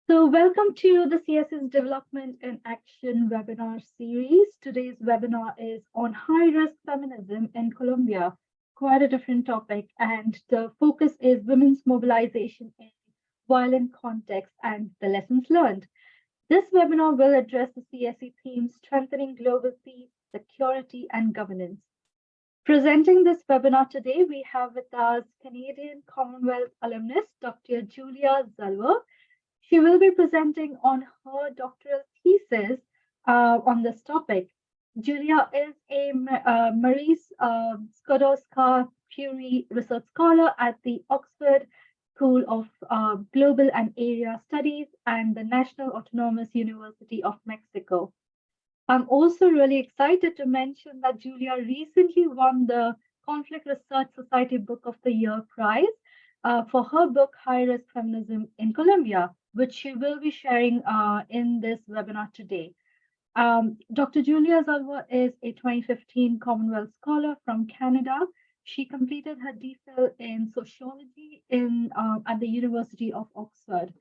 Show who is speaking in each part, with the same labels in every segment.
Speaker 1: So, welcome to the CSS Development in Action webinar series. Today's webinar is on high risk feminism in Colombia. Quite a different topic, and the focus is women's mobilization in violent context and the lessons learned. This webinar will address the CSE theme strengthening global peace, security, and governance. Presenting this webinar today, we have with us Canadian Commonwealth alumnus, Dr. Julia Zulver. She will be presenting on her doctoral thesis on this topic. Julia is a Marie Skłodowska-Curie Research Scholar at the Oxford School of Global and Area Studies and the National Autonomous University of Mexico. I'm also really excited to mention that Julia recently won the Conflict Research Society Book of the Year prize for her book, High Risk Feminism in Colombia, which she will be sharing in this webinar today. Dr. Julia Zulver is a 2015 Commonwealth Scholar from Canada. She completed her DPhil in sociology at the University of Oxford.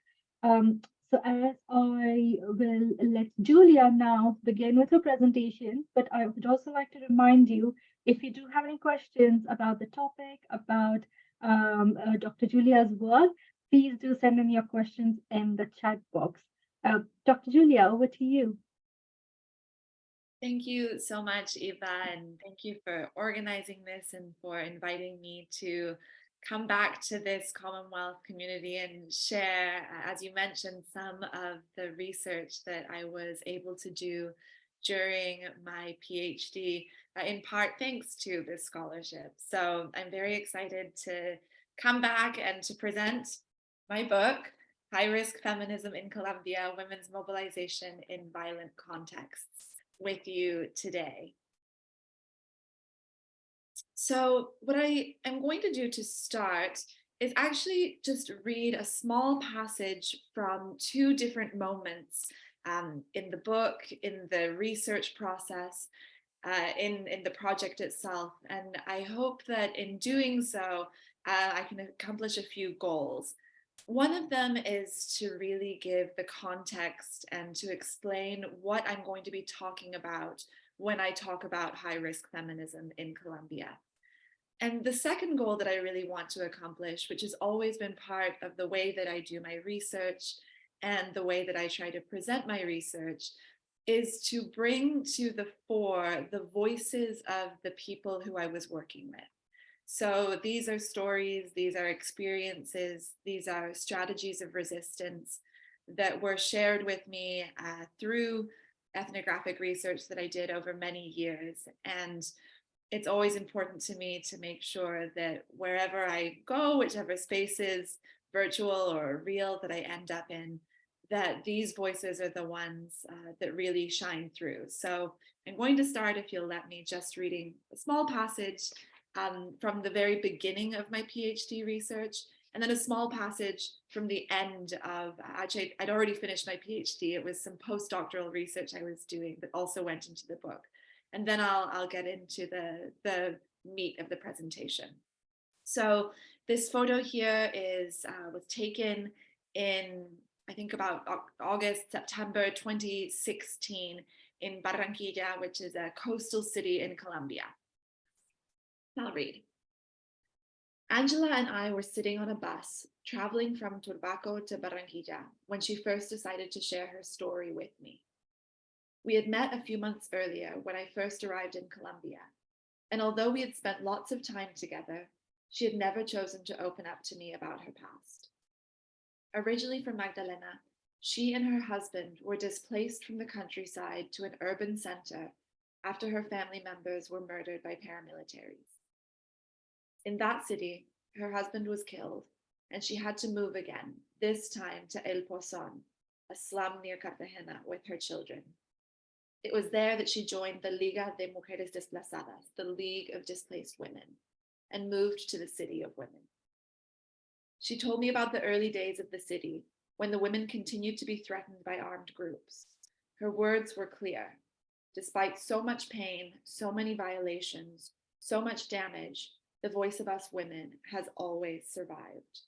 Speaker 1: So as I will let Julia now begin with her presentation, but I would also like to remind you, if you do have any questions about the topic, about Dr. Julia's work, please do send in your questions in the chat box. Dr. Julia, over to you.
Speaker 2: Thank you so much, Eva, and thank you for organizing this and for inviting me to come back to this Commonwealth community and share, as you mentioned, some of the research that I was able to do during my PhD, in part thanks to this scholarship. So I'm very excited to come back and to present my book, High Risk Feminism in Colombia, Women's Mobilization in Violent Contexts, with you today. So what I am going to do to start is actually just read a small passage from two different moments in the book, in the research process, in the project itself. And I hope that in doing so, I can accomplish a few goals. One of them is to really give the context and to explain what I'm going to be talking about when I talk about high risk feminism in Colombia. And the second goal that I really want to accomplish, which has always been part of the way that I do my research and the way that I try to present my research, is to bring to the fore the voices of the people who I was working with. So these are stories, these are experiences, these are strategies of resistance that were shared with me through ethnographic research that I did over many years. And it's always important to me to make sure that wherever I go, whichever spaces, virtual or real, that I end up in, that these voices are the ones that really shine through. So I'm going to start, if you'll let me, just reading a small passage from the very beginning of my PhD research, and then a small passage from the end of, actually, I'd already finished my PhD. It was some postdoctoral research I was doing that also went into the book. And then I'll get into the meat of the presentation. So this photo here was taken in, I think, about August, September 2016 in Barranquilla, which is a coastal city in Colombia. I'll read. Angela and I were sitting on a bus traveling from Turbaco to Barranquilla when she first decided to share her story with me. We had met a few months earlier when I first arrived in Colombia, and although we had spent lots of time together, she had never chosen to open up to me about her past. Originally from Magdalena, she and her husband were displaced from the countryside to an urban center after her family members were murdered by paramilitaries. In that city, her husband was killed, and she had to move again, this time to El Pozon, a slum near Cartagena, with her children. It was there that she joined the Liga de Mujeres Desplazadas, the League of Displaced Women, and moved to the City of Women. She told me about the early days of the city, when the women continued to be threatened by armed groups. Her words were clear. Despite so much pain, so many violations, so much damage, the voice of us women has always survived.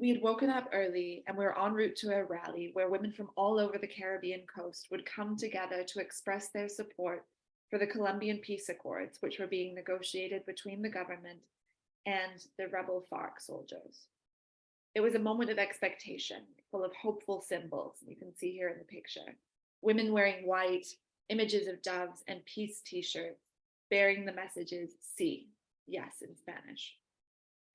Speaker 2: We had woken up early and we were en route to a rally where women from all over the Caribbean coast would come together to express their support for the Colombian peace accords, which were being negotiated between the government and the rebel FARC soldiers. It was a moment of expectation, full of hopeful symbols. You can see here in the picture. Women wearing white, images of doves, and peace t-shirts bearing the messages "sí," yes, in Spanish.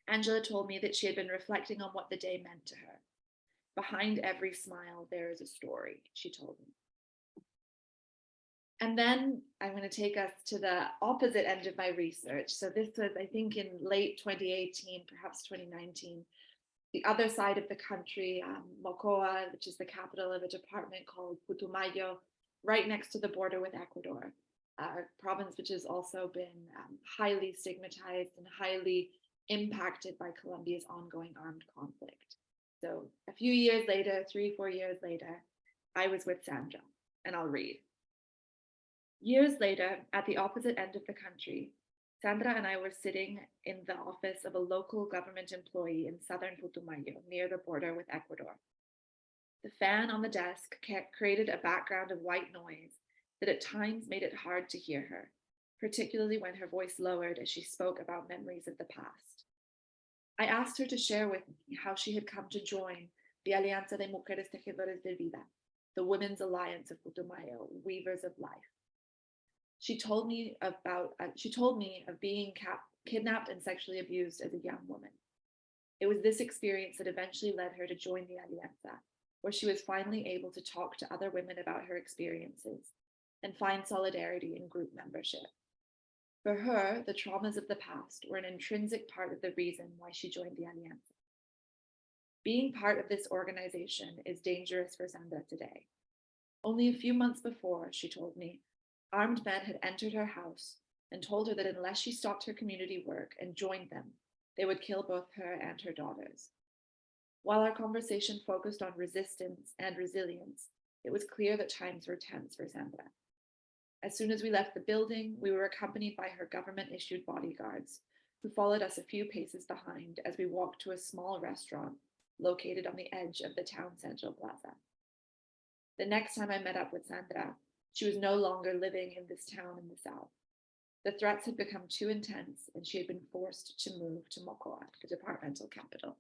Speaker 2: Angela told me that she had been reflecting on what the day meant to her. Behind every smile, there is a story, she told me. And then I'm going to take us to the opposite end of my research. So this was, I think, in late 2018, perhaps 2019. The other side of the country, Mocoa, which is the capital of a department called Putumayo, right next to the border with Ecuador, a province which has also been highly stigmatized and highly impacted by Colombia's ongoing armed conflict. So a few years later, 3-4 years later, I was with Sandra, and I'll read. Years later, at the opposite end of the country, Sandra and I were sitting in the office of a local government employee in southern Putumayo, near the border with Ecuador. The fan on the desk created a background of white noise that at times made it hard to hear her, particularly when her voice lowered as she spoke about memories of the past. I asked her to share with me how she had come to join the Alianza de Mujeres Tejedoras de Vida, the Women's Alliance of Putumayo, Weavers of Life. She told me of being kidnapped and sexually abused as a young woman. It was this experience that eventually led her to join the Alianza, where she was finally able to talk to other women about her experiences and find solidarity in group membership. For her, the traumas of the past were an intrinsic part of the reason why she joined the Alianza. Being part of this organization is dangerous for Sandra today. Only a few months before, she told me, armed men had entered her house and told her that unless she stopped her community work and joined them, they would kill both her and her daughters. While our conversation focused on resistance and resilience, it was clear that times were tense for Sandra. As soon as we left the building, we were accompanied by her government-issued bodyguards, who followed us a few paces behind as we walked to a small restaurant located on the edge of the town central plaza. The next time I met up with Sandra, she was no longer living in this town in the south. The threats had become too intense, and she had been forced to move to Mocoa, the departmental capital.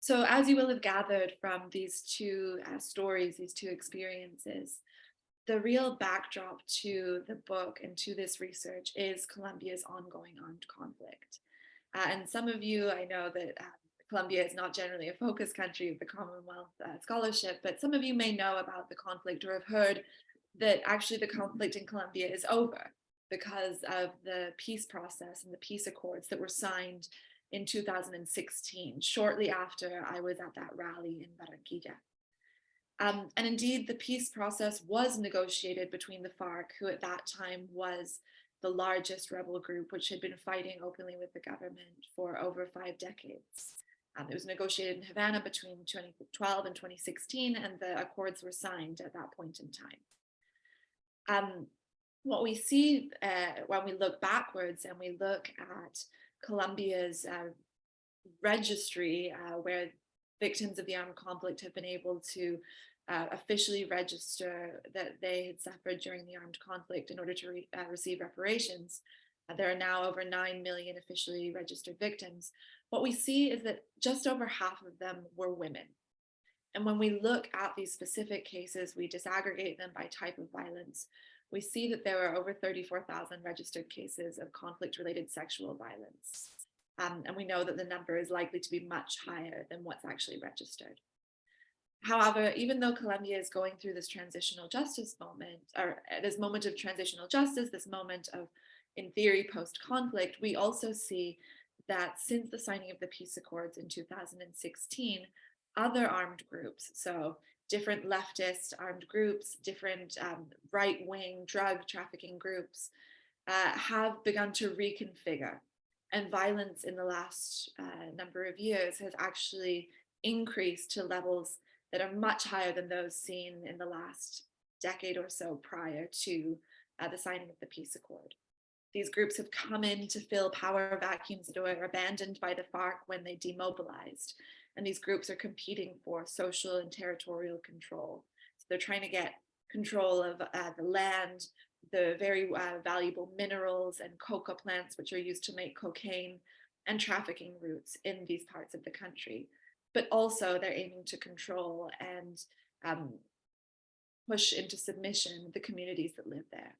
Speaker 2: So as you will have gathered from these two stories, these two experiences, the real backdrop to the book and to this research is Colombia's ongoing armed conflict. And some of you, I know that Colombia is not generally a focus country of the Commonwealth scholarship, but some of you may know about the conflict or have heard that actually the conflict in Colombia is over because of the peace process and the peace accords that were signed in 2016, shortly after I was at that rally in Barranquilla. And indeed, the peace process was negotiated between the FARC, who at that time was the largest rebel group, which had been fighting openly with the government for over 5 decades. It was negotiated in Havana between 2012 and 2016, and the accords were signed at that point in time. What we see when we look backwards and we look at Colombia's registry, where victims of the armed conflict have been able to officially register that they had suffered during the armed conflict in order to receive reparations. There are now over 9 million officially registered victims. What we see is that just over half of them were women. And when we look at these specific cases, we disaggregate them by type of violence. We see that there are over 34,000 registered cases of conflict-related sexual violence. And we know that the number is likely to be much higher than what's actually registered. However, even though Colombia is going through this transitional justice moment, or this moment of transitional justice, this moment of, in theory, post-conflict, we also see that since the signing of the peace accords in 2016, other armed groups, so different leftist armed groups, different right-wing drug trafficking groups, have begun to reconfigure. And violence in the last number of years has actually increased to levels that are much higher than those seen in the last decade or so prior to the signing of the peace accord. These groups have come in to fill power vacuums that were abandoned by the FARC when they demobilized. And these groups are competing for social and territorial control. So they're trying to get control of the land, the very valuable minerals and coca plants, which are used to make cocaine, and trafficking routes in these parts of the country. But also they're aiming to control and push into submission the communities that live there.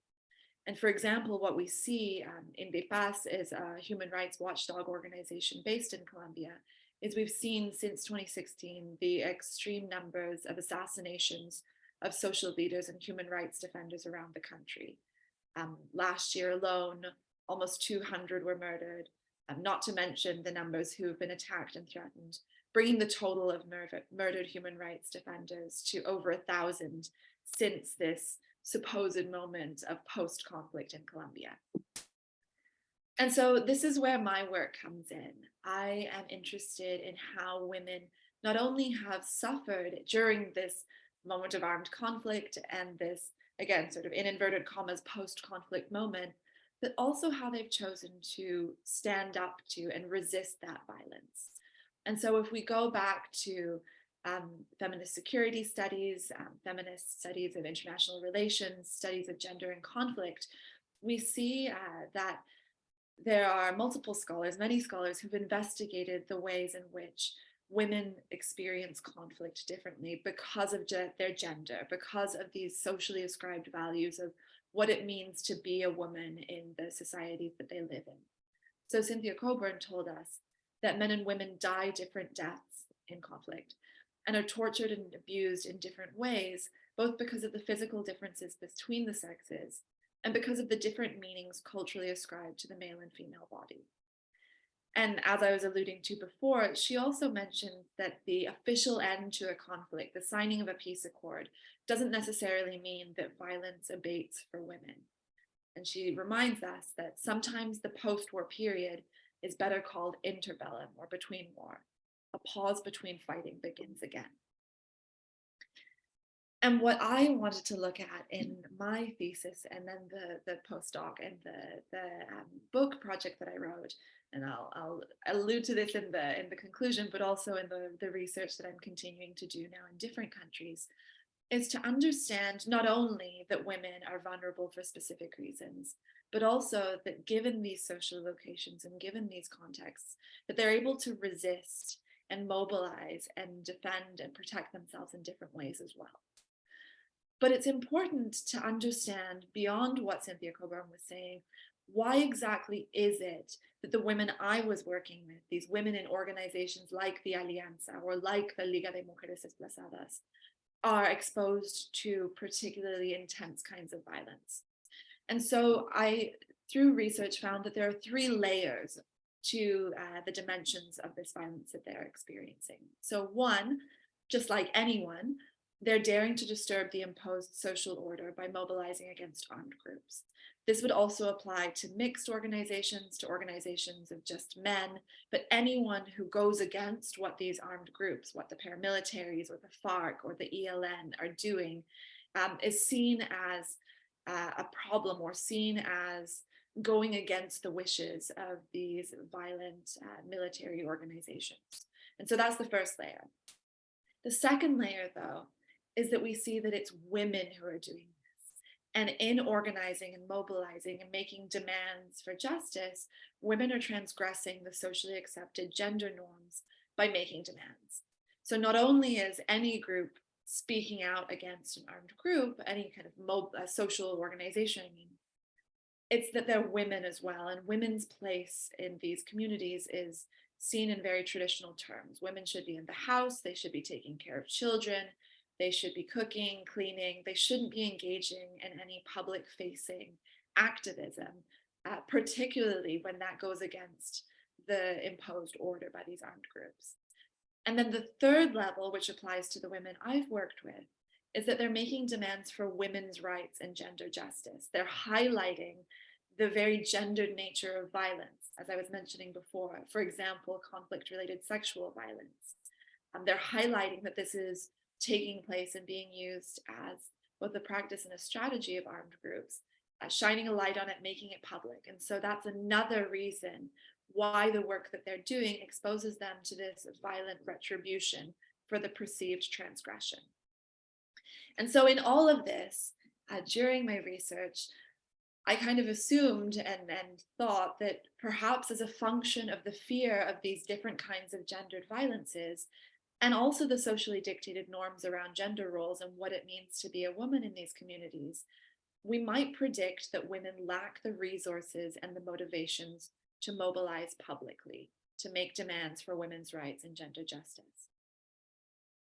Speaker 2: And for example, what we see in Paz is a human rights watchdog organization based in Colombia, is we've seen since 2016 the extreme numbers of assassinations of social leaders and human rights defenders around the country. Last year alone, almost 200 were murdered, not to mention the numbers who have been attacked and threatened, bringing the total of murdered human rights defenders to over 1,000 since this supposed moment of post-conflict in Colombia. And so this is where my work comes in. I am interested in how women not only have suffered during this moment of armed conflict and this, again, sort of in inverted commas, post-conflict moment, but also how they've chosen to stand up to and resist that violence. And so if we go back to feminist security studies, feminist studies of international relations, studies of gender and conflict, we see that there are multiple scholars, many scholars who've investigated the ways in which women experience conflict differently because of their gender, because of these socially ascribed values of what it means to be a woman in the societies that they live in. So Cynthia Coburn told us that men and women die different deaths in conflict and are tortured and abused in different ways, both because of the physical differences between the sexes and because of the different meanings culturally ascribed to the male and female body. And as I was alluding to before, she also mentioned that the official end to a conflict, the signing of a peace accord, doesn't necessarily mean that violence abates for women. And she reminds us that sometimes the post-war period is better called interbellum, or between war. A pause between fighting begins again. And what I wanted to look at in my thesis and then the postdoc and the book project that I wrote, and I'll allude to this in the conclusion, but also in the research that I'm continuing to do now in different countries, is to understand not only that women are vulnerable for specific reasons, but also that given these social locations and given these contexts, that they're able to resist and mobilize and defend and protect themselves in different ways as well. But it's important to understand beyond what Cynthia Coburn was saying, why exactly is it that the women I was working with, these women in organizations like the Alianza or like the Liga de Mujeres Desplazadas, are exposed to particularly intense kinds of violence. And so I, through research, found that there are 3 layers to the dimensions of this violence that they're experiencing. So one, just like anyone, they're daring to disturb the imposed social order by mobilizing against armed groups. This would also apply to mixed organizations, to organizations of just men, but anyone who goes against what these armed groups, what the paramilitaries or the FARC or the ELN are doing, is seen as a problem or seen as going against the wishes of these violent military organizations. And so that's the first layer. The second layer, though, is that we see that it's women who are doing this. And in organizing and mobilizing and making demands for justice, women are transgressing the socially accepted gender norms by making demands. So not only is any group speaking out against an armed group, any kind of social organization, I mean, it's that they're women as well. And women's place in these communities is seen in very traditional terms. Women should be in the house, they should be taking care of children, they should be cooking, cleaning, they shouldn't be engaging in any public-facing activism, particularly when that goes against the imposed order by these armed groups. And then the third level, which applies to the women I've worked with, is that they're making demands for women's rights and gender justice. They're highlighting the very gendered nature of violence, as I was mentioning before. For example, conflict-related sexual violence. They're highlighting that this is taking place and being used as both a practice and a strategy of armed groups, shining a light on it, making it public. And so that's another reason why the work that they're doing exposes them to this violent retribution for the perceived transgression. And so in all of this, during my research, I kind of assumed and thought that perhaps as a function of the fear of these different kinds of gendered violences, and also the socially dictated norms around gender roles and what it means to be a woman in these communities, we might predict that women lack the resources and the motivations to mobilize publicly, to make demands for women's rights and gender justice.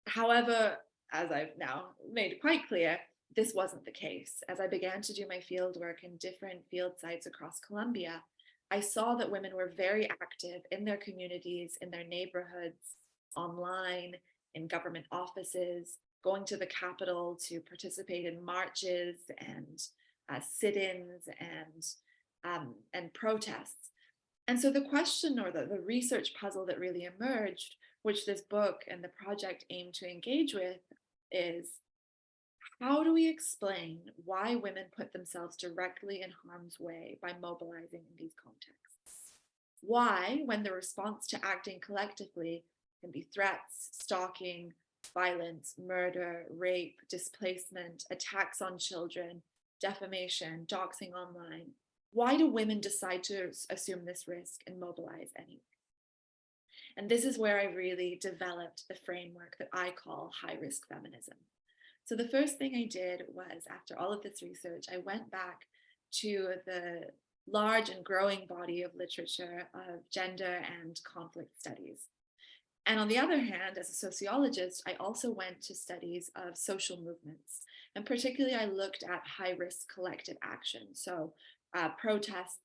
Speaker 2: However, as I've now made quite clear, this wasn't the case. As I began to do my field work in different field sites across Colombia, I saw that women were very active in their communities, in their neighborhoods, online, in government offices, going to the Capitol to participate in marches and sit-ins and protests. And so the question, or the research puzzle that really emerged, which this book and the project aim to engage with, is how do we explain why women put themselves directly in harm's way by mobilizing in these contexts? Why, when the response to acting collectively can be threats, stalking, violence, murder, rape, displacement, attacks on children, defamation, doxing online, why do women decide to assume this risk and mobilize anyway? And this is where I really developed the framework that I call high-risk feminism. So the first thing I did was, after all of this research, I went back to the large and growing body of literature of gender and conflict studies. And on the other hand, as a sociologist, I also went to studies of social movements. And particularly, I looked at high-risk collective action. So protests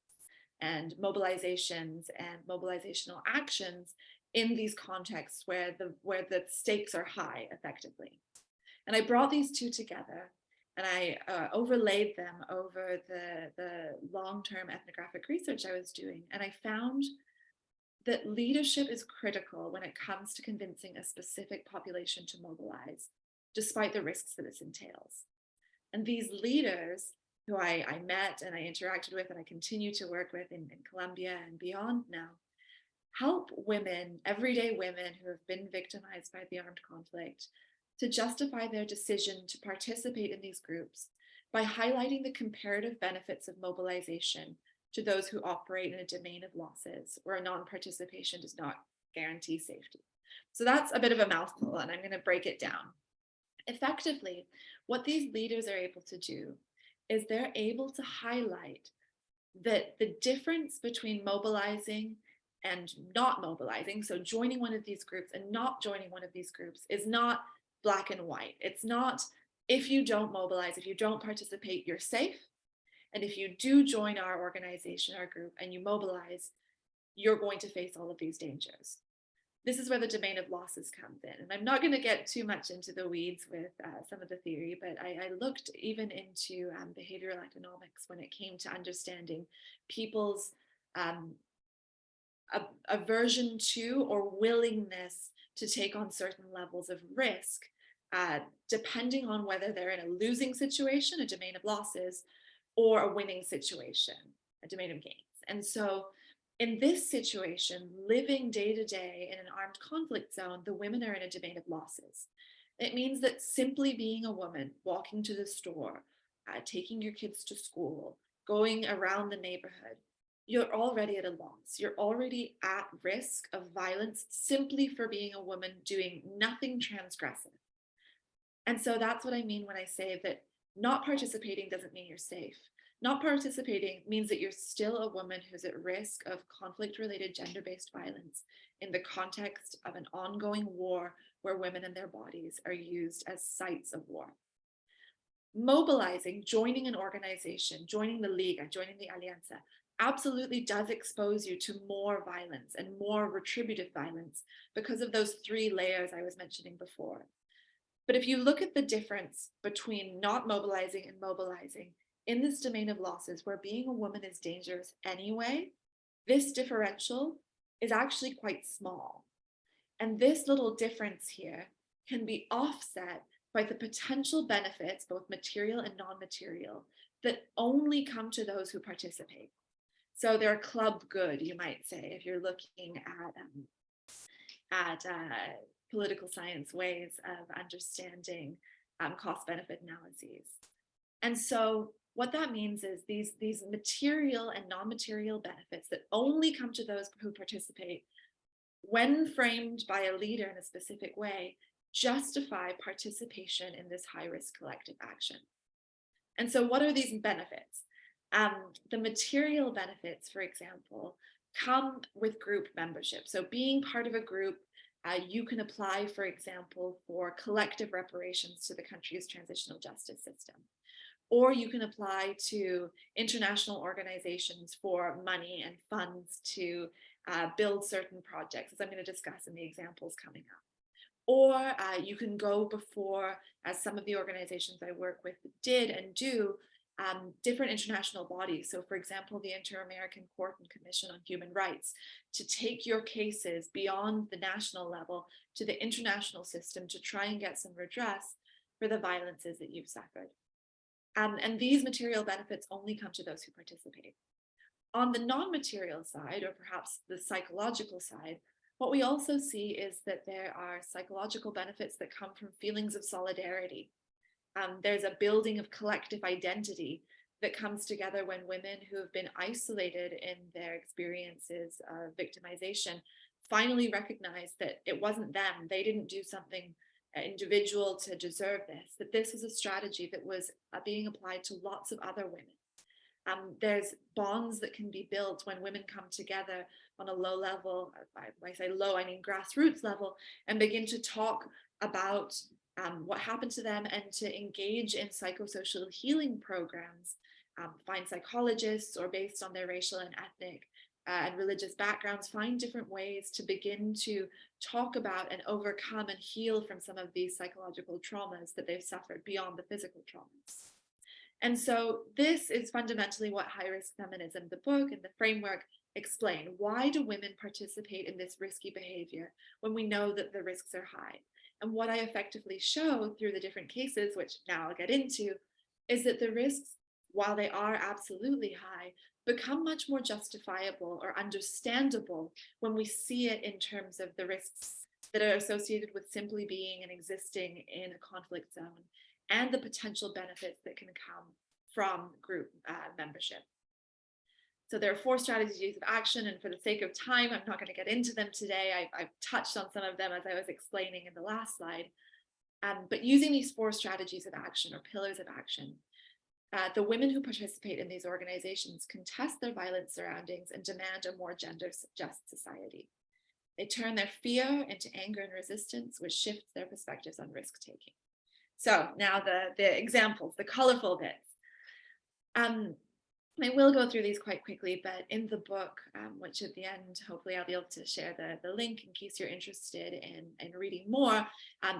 Speaker 2: and mobilizations and mobilizational actions in these contexts where the stakes are high, effectively. And I brought these two together and I overlaid them over the long-term ethnographic research I was doing. And I found that leadership is critical when it comes to convincing a specific population to mobilize, despite the risks that this entails. And these leaders who I met and I interacted with and I continue to work with in Colombia and beyond now, help women, everyday women who have been victimized by the armed conflict, to justify their decision to participate in these groups by highlighting the comparative benefits of mobilization to those who operate in a domain of losses where non-participation does not guarantee safety. So that's a bit of a mouthful, and I'm going to break it down. Effectively, what these leaders are able to do is they're able to highlight that the difference between mobilizing and not mobilizing, so joining one of these groups and not joining one of these groups, is not black and white. It's not, if you don't mobilize, if you don't participate, you're safe. And if you do join our organization, our group, and you mobilize, you're going to face all of these dangers. This is where the domain of losses comes in. And I'm not going to get too much into the weeds with some of the theory, but I looked even into behavioral economics when it came to understanding people's aversion to or willingness to take on certain levels of risk, depending on whether they're in a losing situation, a domain of losses, or a winning situation, a domain of gains. And so in this situation, living day to day in an armed conflict zone, the women are in a domain of losses. It means that simply being a woman, walking to the store, taking your kids to school, going around the neighborhood, you're already at a loss. You're already at risk of violence simply for being a woman doing nothing transgressive. And so that's what I mean when I say that not participating doesn't mean you're safe. Not participating means that you're still a woman who's at risk of conflict-related gender-based violence in the context of an ongoing war where women and their bodies are used as sites of war. Mobilizing, joining an organization, joining the Liga, joining the Alianza, absolutely does expose you to more violence and more retributive violence because of those three layers I was mentioning before. But if you look at the difference between not mobilizing and mobilizing in this domain of losses where being a woman is dangerous anyway, this differential is actually quite small. And this little difference here can be offset by the potential benefits, both material and non-material, that only come to those who participate. So they're club good, you might say, if you're looking at political science ways of understanding cost-benefit analyses. And so what that means is these material and non-material benefits that only come to those who participate, when framed by a leader in a specific way, justify participation in this high-risk collective action. And so what are these benefits? The material benefits, for example, come with group membership. So being part of a group, you can apply, for example, for collective reparations to the country's transitional justice system. Or you can apply to international organizations for money and funds to build certain projects, as I'm going to discuss in the examples coming up. Or you can go before, as some of the organizations I work with did and do, different international bodies. So for example, the Inter-American Court and Commission on Human Rights, to take your cases beyond the national level to the international system to try and get some redress for the violences that you've suffered. And these material benefits only come to those who participate. On the non-material side, or perhaps the psychological side, what we also see is that there are psychological benefits that come from feelings of solidarity. There's a building of collective identity that comes together when women who have been isolated in their experiences of victimization finally recognize that it wasn't them, they didn't do something individual to deserve this, that this is a strategy that was being applied to lots of other women. There's bonds that can be built when women come together on a low level, when I say low, I mean grassroots level, and begin to talk about what happened to them and to engage in psychosocial healing programs, find psychologists, or based on their racial and ethnic and religious backgrounds, find different ways to begin to talk about and overcome and heal from some of these psychological traumas that they've suffered beyond the physical traumas. And so this is fundamentally what High Risk Feminism, the book and the framework, explain. Why do women participate in this risky behavior when we know that the risks are high? And what I effectively show through the different cases, which now I'll get into, is that the risks, while they are absolutely high, become much more justifiable or understandable when we see it in terms of the risks that are associated with simply being and existing in a conflict zone, and the potential benefits that can come from group membership. So there are 4 strategies of action, and for the sake of time, I'm not going to get into them today. I've touched on some of them as I was explaining in the last slide. But using these 4 strategies of action, or pillars of action, the women who participate in these organizations contest their violent surroundings and demand a more gender-just society. They turn their fear into anger and resistance, which shifts their perspectives on risk-taking. So now the examples, the colorful bits. I will go through these quite quickly, but in the book, which at the end, hopefully I'll be able to share the link in case you're interested in reading more,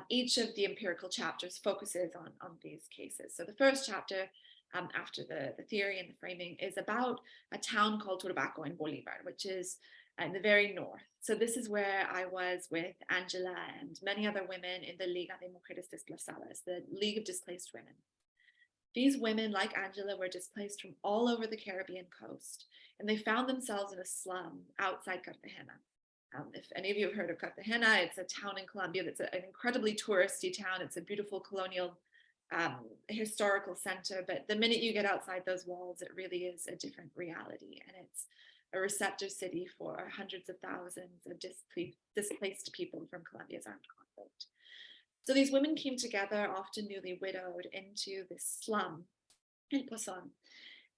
Speaker 2: each of the empirical chapters focuses on these cases. So the first chapter, after the theory and the framing, is about a town called Turbaco in Bolivar, which is in the very north. So this is where I was with Angela and many other women in the Liga de Mujeres Desplazadas, the League of Displaced Women. These women, like Angela, were displaced from all over the Caribbean coast, and they found themselves in a slum outside Cartagena. If any of you have heard of Cartagena, it's a town in Colombia that's an incredibly touristy town. It's a beautiful colonial historical center, but the minute you get outside those walls, it really is a different reality, and it's a receptor city for hundreds of thousands of displaced people from Colombia's armed conflict. So these women came together, often newly widowed, into this slum in Pozon,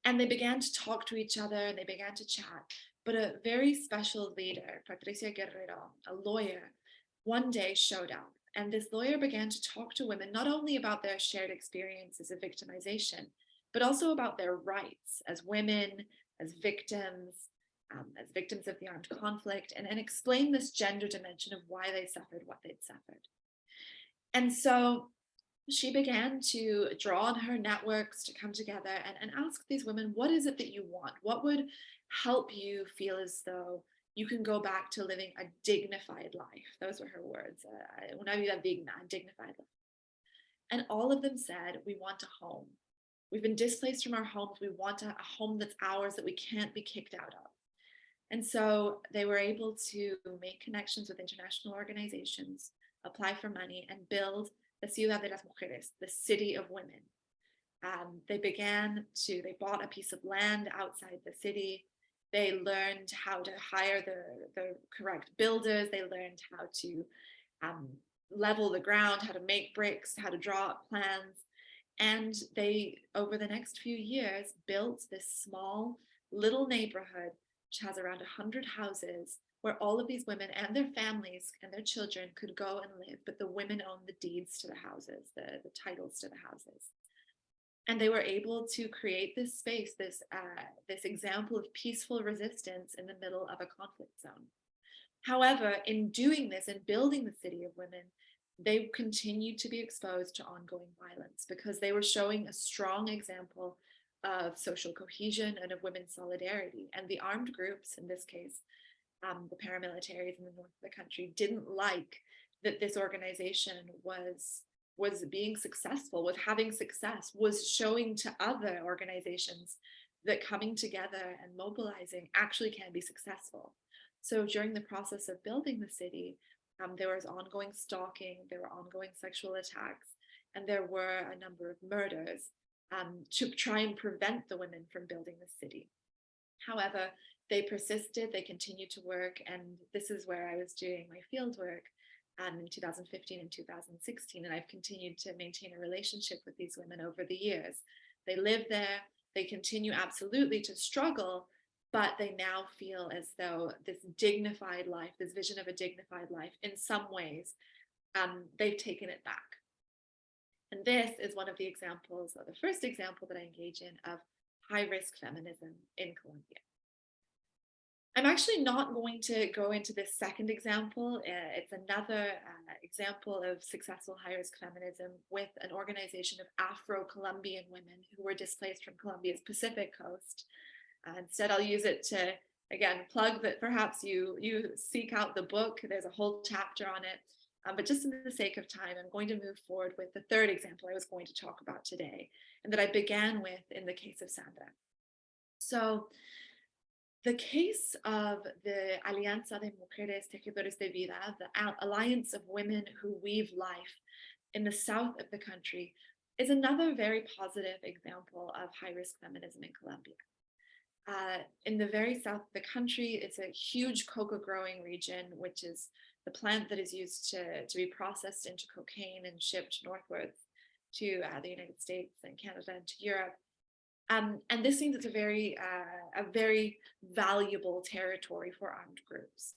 Speaker 2: and they began to talk to each other and they began to chat. But a very special leader, Patricia Guerrero, a lawyer, one day showed up, and this lawyer began to talk to women not only about their shared experiences of victimization, but also about their rights as women, as victims of the armed conflict, and explain this gender dimension of why they suffered what they'd suffered. And so she began to draw on her networks to come together and ask these women, what is it that you want? What would help you feel as though you can go back to living a dignified life? Those were her words. Una vida digna, a dignified life. And all of them said, we want a home. We've been displaced from our homes. We want a home that's ours, that we can't be kicked out of. And so they were able to make connections with international organizations, apply for money, and build the Ciudad de las Mujeres, the city of women. They bought a piece of land outside the city. They learned how to hire the correct builders. They learned how to level the ground, how to make bricks, how to draw up plans. And they, over the next few years, built this small little neighborhood, which has around 100 houses, where all of these women and their families and their children could go and live, but the women owned the deeds to the houses, the titles to the houses. And they were able to create this space, this example of peaceful resistance in the middle of a conflict zone. However, in doing this and building the city of women, they continued to be exposed to ongoing violence because they were showing a strong example of social cohesion and of women's solidarity. And the armed groups, in this case, the paramilitaries in the north of the country, didn't like that this organization was being successful, was having success, was showing to other organizations that coming together and mobilizing actually can be successful. So during the process of building the city, there was ongoing stalking, there were ongoing sexual attacks, and there were a number of murders to try and prevent the women from building the city. However, they persisted, they continued to work, and this is where I was doing my field work in 2015 and 2016, and I've continued to maintain a relationship with these women over the years. They live there, they continue absolutely to struggle, but they now feel as though this dignified life, this vision of a dignified life, in some ways, they've taken it back. And this is one of the examples, or the first example that I engage in, of high-risk feminism in Colombia. I'm actually not going to go into this second example. It's another example of successful high-risk feminism with an organization of Afro-Colombian women who were displaced from Colombia's Pacific coast. Instead, I'll use it to, again, plug that perhaps you seek out the book. There's a whole chapter on it. But just in the sake of time, I'm going to move forward with the third example I was going to talk about today, and that I began with in the case of Sandra. So the case of the Alianza de Mujeres Tejedoras de Vida, the alliance of women who weave life in the south of the country, is another very positive example of high-risk feminism in Colombia. In the very south of the country, it's a huge coca growing region, which is the plant that is used to be processed into cocaine and shipped northwards to the United States and Canada and to Europe. And this means it's a very valuable territory for armed groups.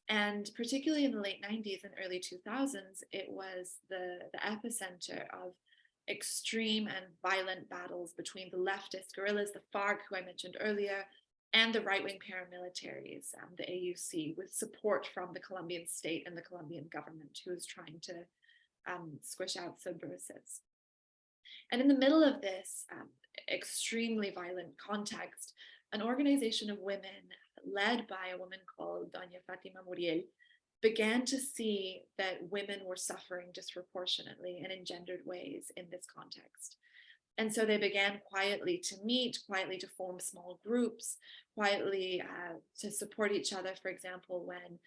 Speaker 2: And particularly in the late 90s and early 2000s, it was the epicenter of extreme and violent battles between the leftist guerrillas, the FARC, who I mentioned earlier, and the right-wing paramilitaries, the AUC, with support from the Colombian state and the Colombian government, who was trying to squish out subversives. And in the middle of this extremely violent context, an organization of women led by a woman called Doña Fatima Muriel began to see that women were suffering disproportionately and in gendered ways in this context. And so they began quietly to meet, quietly to form small groups, quietly to support each other, for example, when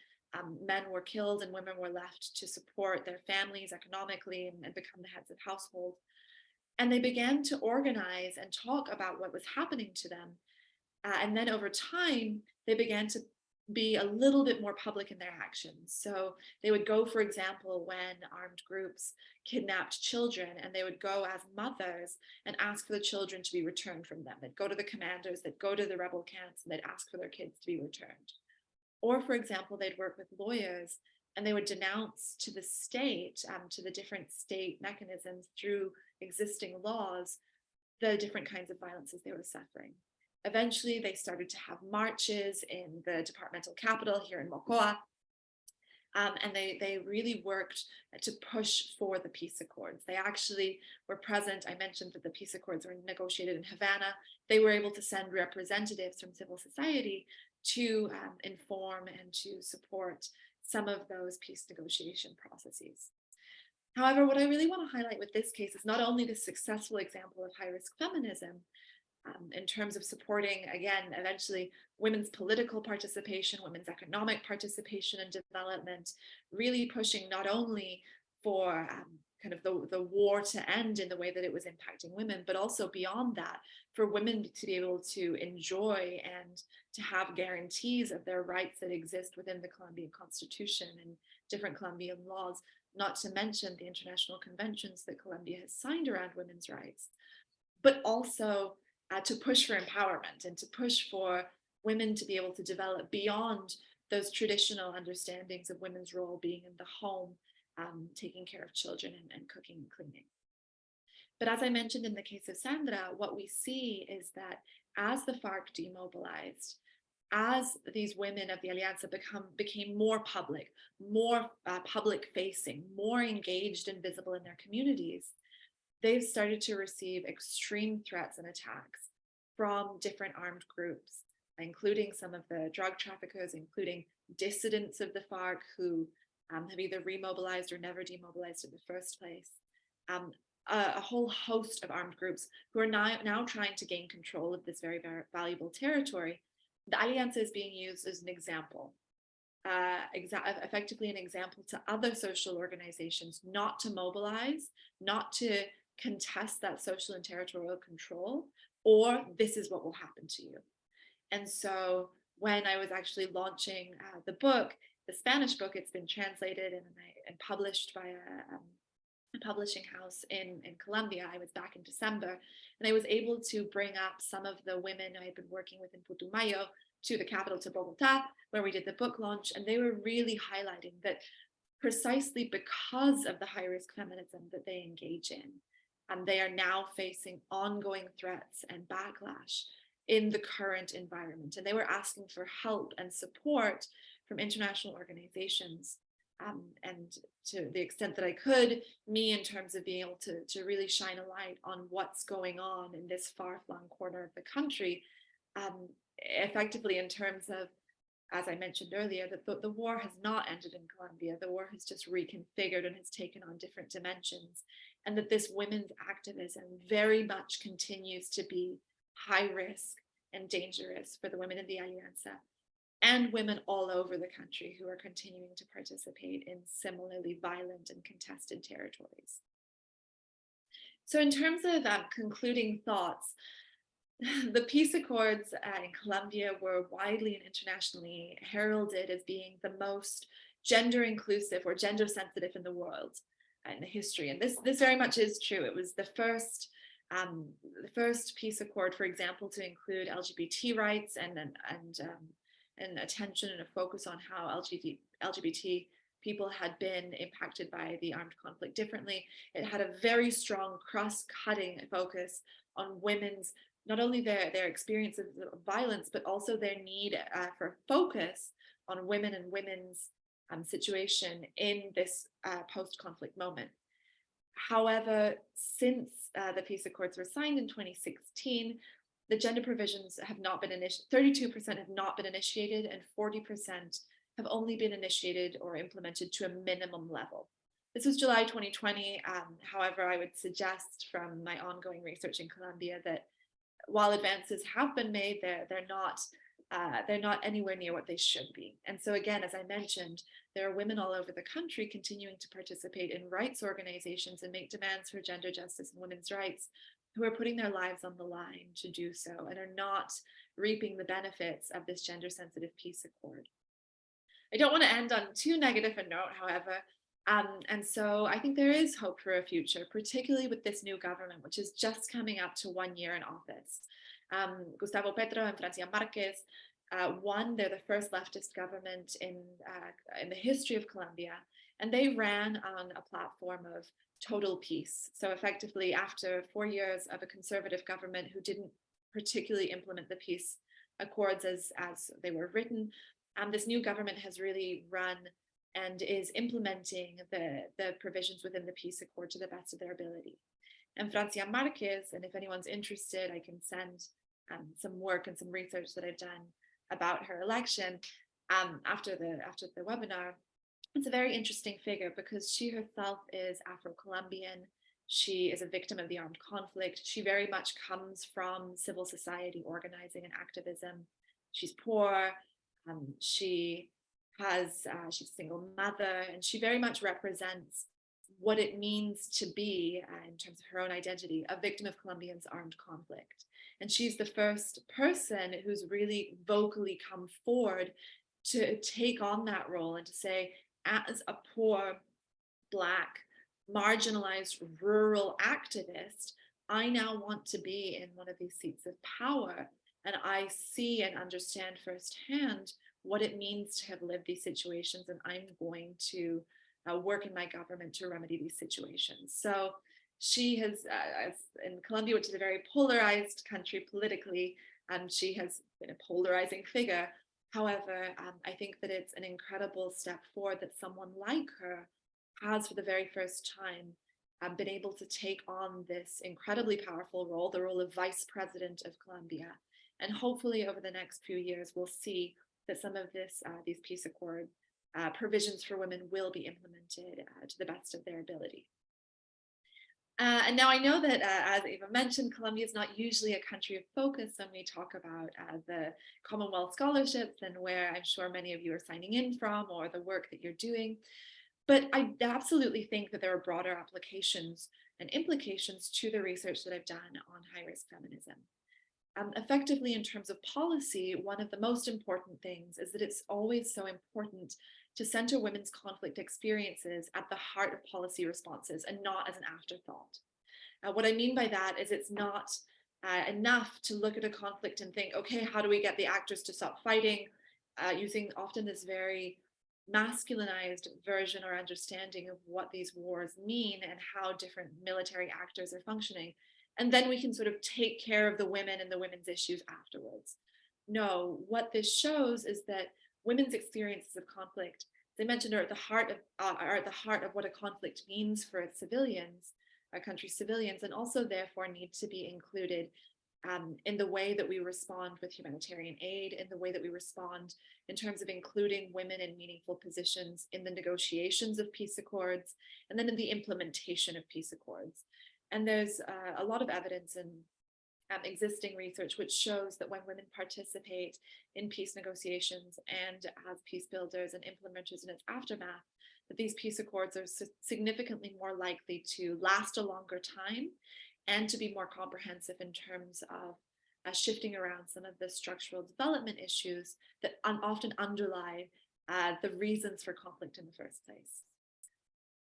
Speaker 2: men were killed and women were left to support their families economically and become the heads of household. And they began to organize and talk about what was happening to them. And then over time, they began to be a little bit more public in their actions. So they would go, for example, when armed groups kidnapped children, and they would go as mothers and ask for the children to be returned from them. They'd go to the commanders, they'd go to the rebel camps, and they'd ask for their kids to be returned. Or, for example, they'd work with lawyers and they would denounce to the state, to the different state mechanisms through existing laws, the different kinds of violences they were suffering. Eventually, they started to have marches in the departmental capital here in Mocoa, and they really worked to push for the peace accords. They actually were present. I mentioned that the peace accords were negotiated in Havana. They were able to send representatives from civil society to inform and to support some of those peace negotiation processes. However, what I really want to highlight with this case is not only the successful example of high-risk feminism, in terms of supporting, again, eventually women's political participation, women's economic participation and development, really pushing not only for kind of the war to end in the way that it was impacting women, but also beyond that, for women to be able to enjoy and to have guarantees of their rights that exist within the Colombian Constitution and different Colombian laws, not to mention the international conventions that Colombia has signed around women's rights, but also to push for empowerment and to push for women to be able to develop beyond those traditional understandings of women's role being in the home, taking care of children and cooking and cleaning. But as I mentioned in the case of Sandra, what we see is that as the FARC demobilized, as these women of the Alianza became more public, more public facing, more engaged and visible in their communities, they've started to receive extreme threats and attacks from different armed groups, including some of the drug traffickers, including dissidents of the FARC who have either remobilized or never demobilized in the first place. A whole host of armed groups who are now trying to gain control of this very, very valuable territory. The Alianza is being used as an example, effectively an example to other social organizations not to mobilize, not to contest that social and territorial control, or this is what will happen to you. And so when I was actually launching the book, the Spanish book, it's been translated and published by a publishing house in Colombia. I was back in December, and I was able to bring up some of the women I had been working with in Putumayo to the capital, to Bogota, where we did the book launch, and they were really highlighting that precisely because of the high-risk feminism that they engage in, they are now facing ongoing threats and backlash in the current environment. And they were asking for help and support from international organizations, and to the extent that I could, me in terms of being able to really shine a light on what's going on in this far-flung corner of the country, effectively in terms of, as I mentioned earlier, that the war has not ended in Colombia. The war has just reconfigured and has taken on different dimensions, and that this women's activism very much continues to be high risk and dangerous for the women in the Alianza and women all over the country who are continuing to participate in similarly violent and contested territories. So in terms of concluding thoughts, the peace accords in Colombia were widely and internationally heralded as being the most gender inclusive or gender sensitive in the world in the history. And this very much is true. It was the first peace accord, for example, to include LGBT rights and attention and a focus on how LGBT people had been impacted by the armed conflict differently. It had a very strong cross-cutting focus on women's, not only their experiences of violence, but also their need for focus on women and women's situation in this post-conflict moment. However, since the peace accords were signed in 2016, the gender provisions have not been 32% have not been initiated, and 40% have only been initiated or implemented to a minimum level. This was July 2020. However, I would suggest from my ongoing research in Colombia that while advances have been made, they're not anywhere near what they should be. And so again, as I mentioned, there are women all over the country continuing to participate in rights organizations and make demands for gender justice and women's rights, who are putting their lives on the line to do so and are not reaping the benefits of this gender sensitive peace accord. I don't want to end on too negative a note, however, and so I think there is hope for a future, particularly with this new government, which is just coming up to 1 year in office. Gustavo Petro and Francia Marquez they're the first leftist government in the history of Colombia, and they ran on a platform of total peace. So effectively, after 4 years of a conservative government who didn't particularly implement the peace accords as they were written, this new government has really run and is implementing the provisions within the peace accord to the best of their ability. And Francia Marquez, and if anyone's interested, I can send some work and some research that I've done about her election after the webinar. It's a very interesting figure because she herself is Afro-Colombian. She is a victim of the armed conflict. She very much comes from civil society organizing and activism. She's poor. She's a single mother, and she very much represents what it means to be, in terms of her own identity, a victim of Colombia's armed conflict. And she's the first person who's really vocally come forward to take on that role and to say, as a poor, Black, marginalized rural activist, I now want to be in one of these seats of power. And I see and understand firsthand what it means to have lived these situations. And I'm going to work in my government to remedy these situations. So she has, in Colombia, which is a very polarized country politically, she has been a polarizing figure. However, I think that it's an incredible step forward that someone like her has, for the very first time, been able to take on this incredibly powerful role, the role of Vice President of Colombia. And hopefully over the next few years, we'll see that some of these peace accord provisions for women will be implemented to the best of their ability. And now I know that, as Eva mentioned, Colombia is not usually a country of focus when we talk about the Commonwealth scholarships and where I'm sure many of you are signing in from, or the work that you're doing. But I absolutely think that there are broader applications and implications to the research that I've done on high-risk feminism. Effectively, in terms of policy, one of the most important things is that it's always so important to center women's conflict experiences at the heart of policy responses and not as an afterthought. What I mean by that is it's not enough to look at a conflict and think, okay, how do we get the actors to stop fighting, using often this very masculinized version or understanding of what these wars mean and how different military actors are functioning. And then we can sort of take care of the women and the women's issues afterwards. No, what this shows is that women's experiences of conflict, as I mentioned, are at the heart of what a conflict means for its civilians, our country's civilians, and also therefore need to be included in the way that we respond with humanitarian aid, in the way that we respond in terms of including women in meaningful positions in the negotiations of peace accords, and then in the implementation of peace accords. And there's a lot of evidence in existing research which shows that when women participate in peace negotiations and as peace builders and implementers in its aftermath, that these peace accords are significantly more likely to last a longer time and to be more comprehensive in terms of shifting around some of the structural development issues that often underlie the reasons for conflict in the first place.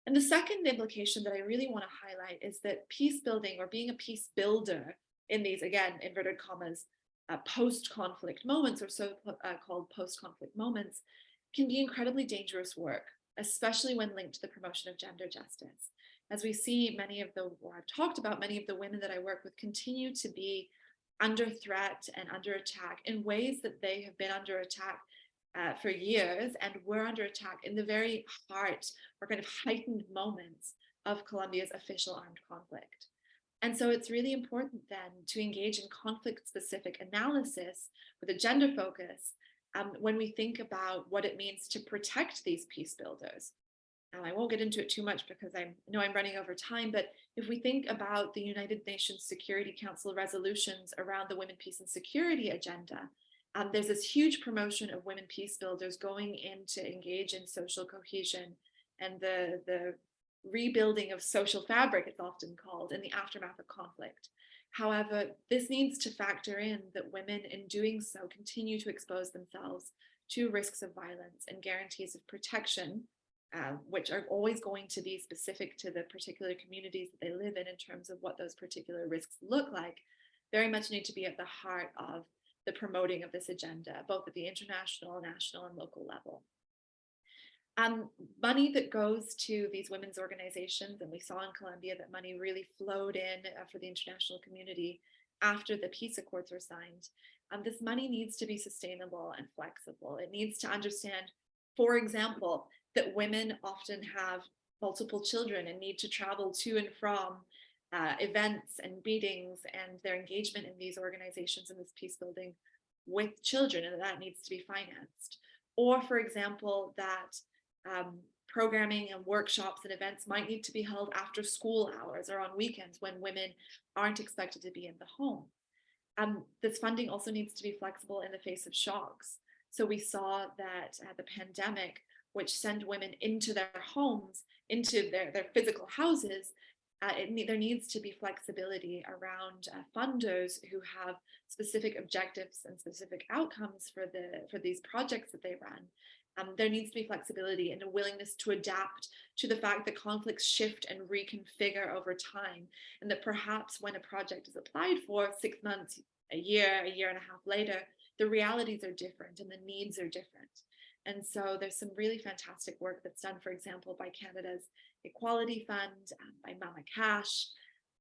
Speaker 2: And the second implication that I really want to highlight is that peace building, or being a peace builder in these, again, inverted commas, post-conflict moments, or so-called post-conflict moments, can be incredibly dangerous work, especially when linked to the promotion of gender justice. As we see, I've talked about many of the women that I work with continue to be under threat and under attack in ways that they have been under attack for years, and were under attack in the very heart or kind of heightened moments of Colombia's official armed conflict. And so it's really important then to engage in conflict-specific analysis with a gender focus when we think about what it means to protect these peace builders. I won't get into it too much because I know I'm running over time, but if we think about the United Nations Security Council resolutions around the Women, Peace and Security agenda, there's this huge promotion of women peace builders going in to engage in social cohesion and the rebuilding of social fabric, it's often called, in the aftermath of conflict. However, this needs to factor in that women, in doing so, continue to expose themselves to risks of violence and guarantees of protection, which are always going to be specific to the particular communities that they live in terms of what those particular risks look like, very much need to be at the heart of the promoting of this agenda, both at the international, national, and local level. Money that goes to these women's organizations, and we saw in Colombia that money really flowed in for the international community after the peace accords were signed. This money needs to be sustainable and flexible. It needs to understand, for example, that women often have multiple children and need to travel to and from events and meetings, and their engagement in these organizations and this peace building with children, and that needs to be financed. Or, for example, that programming and workshops and events might need to be held after school hours or on weekends when women aren't expected to be in the home. This funding also needs to be flexible in the face of shocks. So we saw that the pandemic, which sent women into their homes, into their physical houses, there needs to be flexibility around funders who have specific objectives and specific outcomes for these projects that they run. There needs to be flexibility and a willingness to adapt to the fact that conflicts shift and reconfigure over time, and that perhaps when a project is applied for 6 months, a year and a half later, the realities are different and the needs are different. And so there's some really fantastic work that's done, for example, by Canada's Equality Fund, by Mama Cash,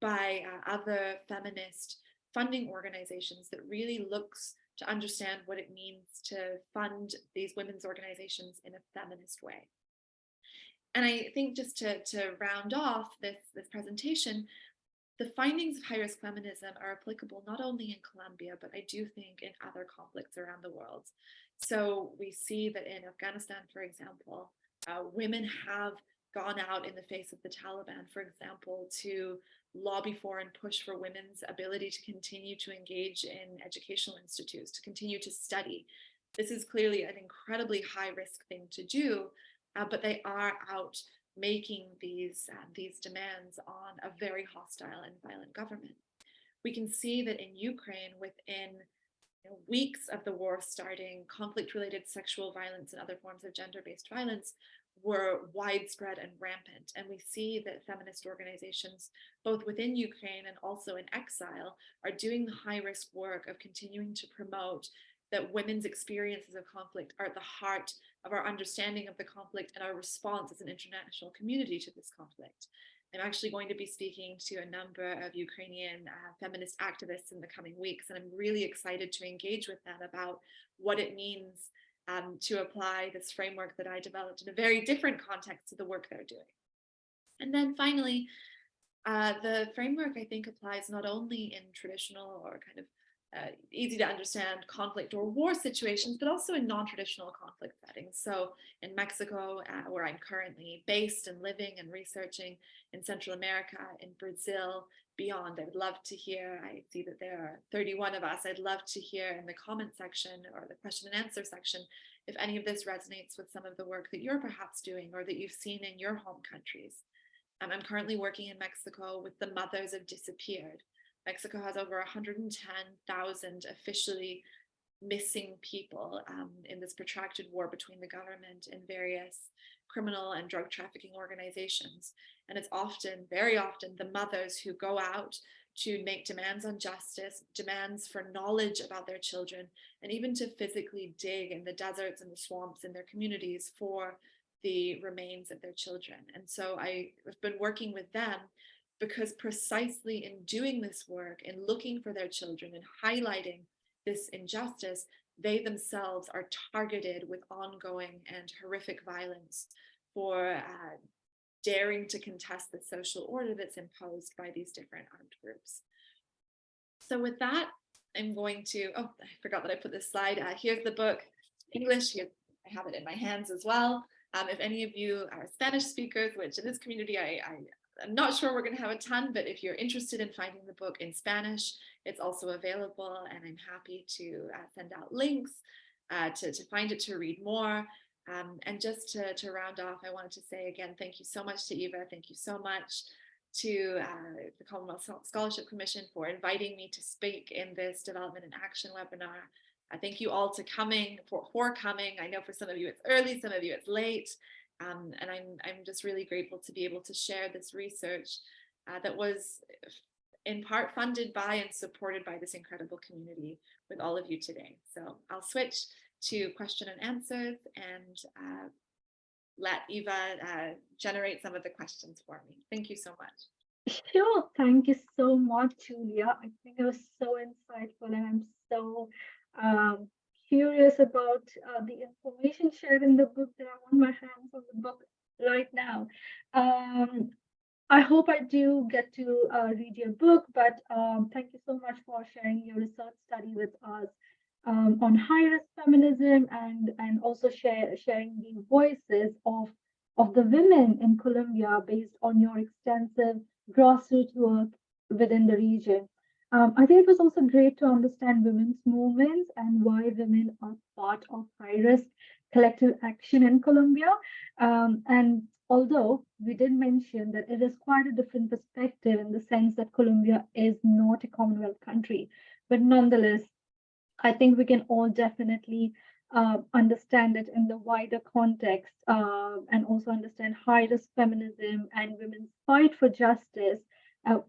Speaker 2: by other feminist funding organizations that really looks to understand what it means to fund these women's organizations in a feminist way. And I think just to round off this presentation, the findings of high-risk feminism are applicable not only in Colombia, but I do think in other conflicts around the world. So we see that in Afghanistan, for example, women have gone out in the face of the Taliban, for example, to lobby for and push for women's ability to continue to engage in educational institutes, to continue to study. This is clearly an incredibly high-risk thing to do, but they are out making these demands on a very hostile and violent government. We can see that in Ukraine, within weeks of the war starting, conflict-related sexual violence and other forms of gender-based violence were widespread and rampant. And we see that feminist organizations, both within Ukraine and also in exile, are doing the high-risk work of continuing to promote that women's experiences of conflict are at the heart of our understanding of the conflict and our response as an international community to this conflict. I'm actually going to be speaking to a number of Ukrainian feminist activists in the coming weeks, and I'm really excited to engage with them about what it means to apply this framework that I developed in a very different context to the work they're doing. And then finally, the framework, I think, applies not only in traditional or kind of easy to understand conflict or war situations, but also in non-traditional conflict settings. So in Mexico, where I'm currently based and living and researching, in Central America, in Brazil, beyond, I would love to hear, I see that there are 31 of us, I'd love to hear in the comment section or the question and answer section if any of this resonates with some of the work that you're perhaps doing or that you've seen in your home countries. I'm currently working in Mexico with the mothers of disappeared. Mexico has over 110,000 officially missing people in this protracted war between the government and various criminal and drug trafficking organizations. And it's often, very often, the mothers who go out to make demands on justice, demands for knowledge about their children, and even to physically dig in the deserts and the swamps in their communities for the remains of their children. And so I've been working with them because precisely in doing this work and looking for their children and highlighting this injustice, they themselves are targeted with ongoing and horrific violence for daring to contest the social order that's imposed by these different armed groups. So with that, I'm going to, oh, I forgot that I put this slide. Here's the book, English. Here, I have it in my hands as well. If any of you are Spanish speakers, which in this community, I'm not sure we're going to have a ton, but if you're interested in finding the book in Spanish, it's also available, and I'm happy to send out links to find it, to read more. And just to round off, I wanted to say again, thank you so much to Eva. Thank you so much to the Commonwealth Scholarship Commission for inviting me to speak in this Development and Action webinar. Thank you all for coming. I know for some of you it's early, some of you it's late. And I'm just really grateful to be able to share this research that was in part funded by and supported by this incredible community with all of you today. So I'll switch to question and answers and let Eva generate some of the questions for me. Thank you so much.
Speaker 1: Sure, thank you so much, Julia. I think it was so insightful, and I'm so curious about the information shared in the book that I want my hands on the book right now. I hope I do get to read your book, but thank you so much for sharing your research study with us on high-risk feminism and also sharing the voices of of the women in Colombia based on your extensive grassroots work within the region. I think it was also great to understand women's movements and why women are part of high risk collective action in Colombia. And although we did mention that it is quite a different perspective in the sense that Colombia is not a Commonwealth country, but nonetheless, I think we can all definitely understand it in the wider context and also understand high risk feminism and women's fight for justice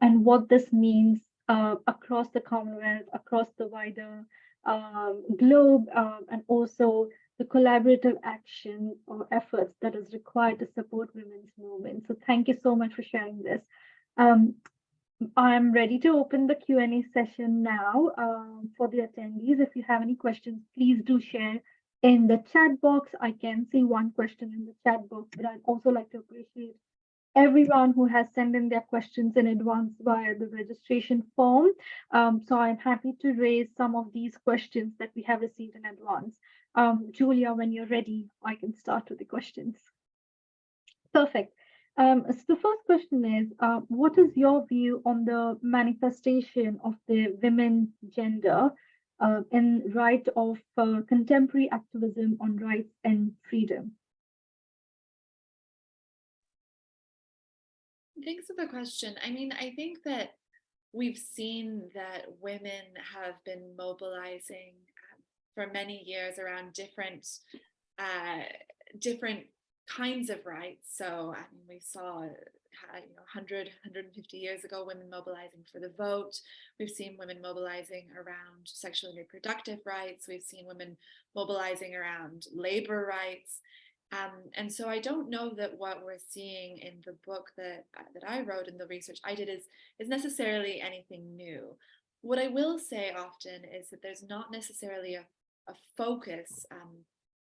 Speaker 1: and what this means across the Commonwealth, across the wider globe, and also the collaborative action or efforts that is required to support women's movement. So thank you so much for sharing this. Um, I'm ready to open the Q&A session now for the attendees. If you have any questions, please do share in the chat box. I can see one question in the chat box, but I'd also like to appreciate everyone who has sent in their questions in advance via the registration form. So I'm happy to raise some of these questions that we have received in advance. Julia, when you're ready, I can start with the questions. Perfect. So the first question is, what is your view on the manifestation of the women gender in right of contemporary activism on rights and freedom?
Speaker 2: Thanks for the question. I mean, I think that we've seen that women have been mobilizing for many years around different kinds of rights. So I mean, we saw 150 years ago, women mobilizing for the vote. We've seen women mobilizing around sexual and reproductive rights. We've seen women mobilizing around labor rights. And so I don't know that what we're seeing in the book that I wrote and the research I did is necessarily anything new. What I will say often is that there's not necessarily a focus,